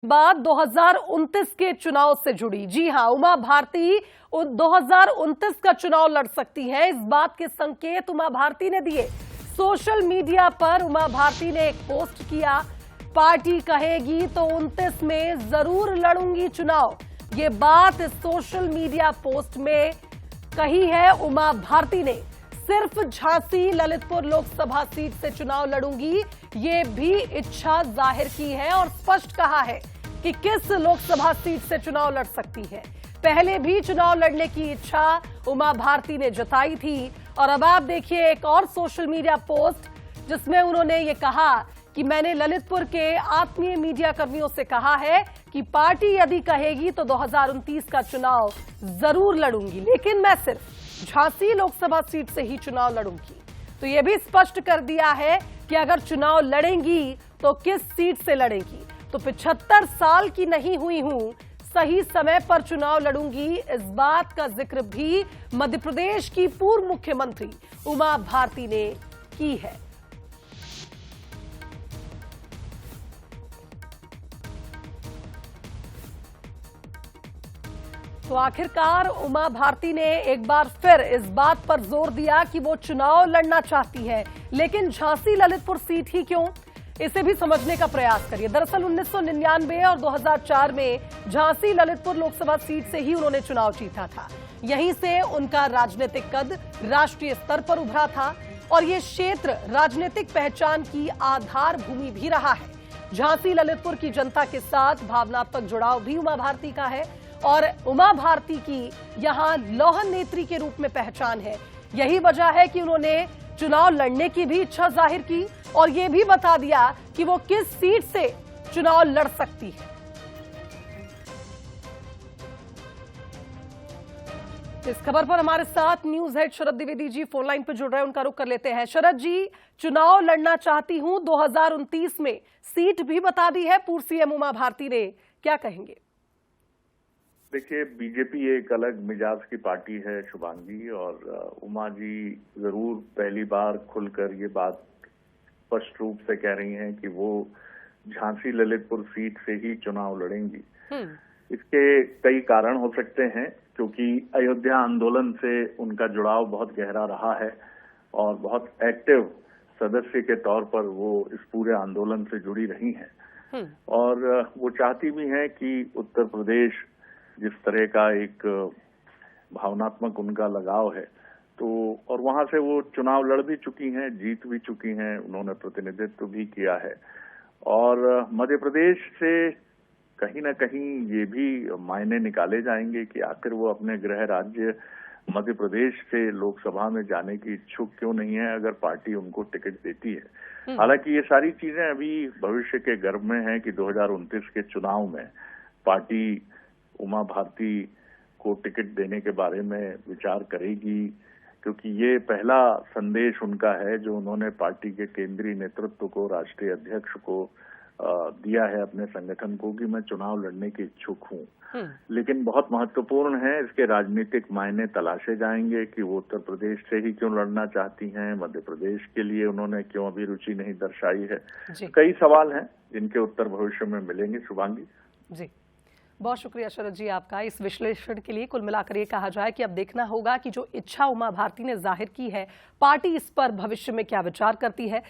बात 2029 के चुनाव से जुड़ी। जी हां, उमा भारती 2029 का चुनाव लड़ सकती है, इस बात के संकेत उमा भारती ने दिए। सोशल मीडिया पर उमा भारती ने एक पोस्ट किया, पार्टी कहेगी तो 29 में जरूर लड़ूंगी चुनाव। ये बात सोशल मीडिया पोस्ट में कही है उमा भारती ने। सिर्फ झांसी ललितपुर लोकसभा सीट से चुनाव लड़ूंगी, ये भी इच्छा जाहिर की है और स्पष्ट कहा है कि किस लोकसभा सीट से चुनाव लड़ सकती है। पहले भी चुनाव लड़ने की इच्छा उमा भारती ने जताई थी और अब आप देखिए एक और सोशल मीडिया पोस्ट जिसमें उन्होंने ये कहा कि मैंने ललितपुर के आत्मीय मीडिया कर्मियों से कहा है कि पार्टी यदि कहेगी तो 2029 का चुनाव जरूर लड़ूंगी, लेकिन मैं सिर्फ झांसी लोकसभा सीट से ही चुनाव लड़ूंगी। तो यह भी स्पष्ट कर दिया है कि अगर चुनाव लड़ेंगी तो किस सीट से लड़ेंगी। तो 75 साल की नहीं हुई हूं, सही समय पर चुनाव लड़ूंगी, इस बात का जिक्र भी मध्य प्रदेश की पूर्व मुख्यमंत्री उमा भारती ने की है। तो आखिरकार उमा भारती ने एक बार फिर इस बात पर जोर दिया कि वो चुनाव लड़ना चाहती है, लेकिन झांसी ललितपुर सीट ही क्यों, इसे भी समझने का प्रयास करिए। दरअसल 1999 और 2004 में झांसी ललितपुर लोकसभा सीट से ही उन्होंने चुनाव जीता था। यहीं से उनका राजनीतिक कद राष्ट्रीय स्तर पर उभरा था और ये क्षेत्र राजनीतिक पहचान की आधार भूमि भी रहा है। झांसी ललितपुर की जनता के साथ भावनात्मक जुड़ाव भी उमा भारती का है और उमा भारती की यहां लौह नेत्री के रूप में पहचान है। यही वजह है कि उन्होंने चुनाव लड़ने की भी इच्छा जाहिर की और यह भी बता दिया कि वो किस सीट से चुनाव लड़ सकती है। इस खबर पर हमारे साथ न्यूज हेड शरद द्विवेदी जी फोन लाइन पर जुड़ रहे हैं, उनका रुख कर लेते हैं। शरद जी, चुनाव लड़ना चाहती हूं 2029 में, सीट भी बता दी है पूर्व सीएम उमा भारती ने, क्या कहेंगे? देखिए, बीजेपी एक अलग मिजाज की पार्टी है शुभांगी, और उमा जी जरूर पहली बार खुलकर ये बात स्पष्ट रूप से कह रही हैं कि वो झांसी ललितपुर सीट से ही चुनाव लड़ेंगी। इसके कई कारण हो सकते हैं, क्योंकि अयोध्या आंदोलन से उनका जुड़ाव बहुत गहरा रहा है और बहुत एक्टिव सदस्य के तौर पर वो इस पूरे आंदोलन से जुड़ी रही हैं। और वो चाहती भी हैं कि उत्तर प्रदेश जिस तरह का एक भावनात्मक उनका लगाव है, तो और वहां से वो चुनाव लड़ भी चुकी हैं, जीत भी चुकी हैं, उन्होंने प्रतिनिधित्व भी किया है। और मध्य प्रदेश से कहीं ना कहीं ये भी मायने निकाले जाएंगे कि आखिर वो अपने गृह राज्य मध्य प्रदेश से लोकसभा में जाने की इच्छुक क्यों नहीं है, अगर पार्टी उनको टिकट देती है। हालांकि ये सारी चीजें अभी भविष्य के गर्भ में है कि 2029 के चुनाव में पार्टी उमा भारती को टिकट देने के बारे में विचार करेगी, क्योंकि ये पहला संदेश उनका है जो उन्होंने पार्टी के केंद्रीय नेतृत्व को, राष्ट्रीय अध्यक्ष को दिया है अपने संगठन को कि मैं चुनाव लड़ने की इच्छुक हूं। लेकिन बहुत महत्वपूर्ण है, इसके राजनीतिक मायने तलाशे जाएंगे कि वो उत्तर प्रदेश से ही क्यों लड़ना चाहती हैं, मध्य प्रदेश के लिए उन्होंने क्यों अभी रुचि नहीं दर्शाई है। कई सवाल हैं जिनके उत्तर भविष्य में मिलेंगे शुभांगी जी। बहुत शुक्रिया शरद जी आपका इस विश्लेषण के लिए। कुल मिलाकर ये कहा जाए कि अब देखना होगा कि जो इच्छा उमा भारती ने जाहिर की है, पार्टी इस पर भविष्य में क्या विचार करती है।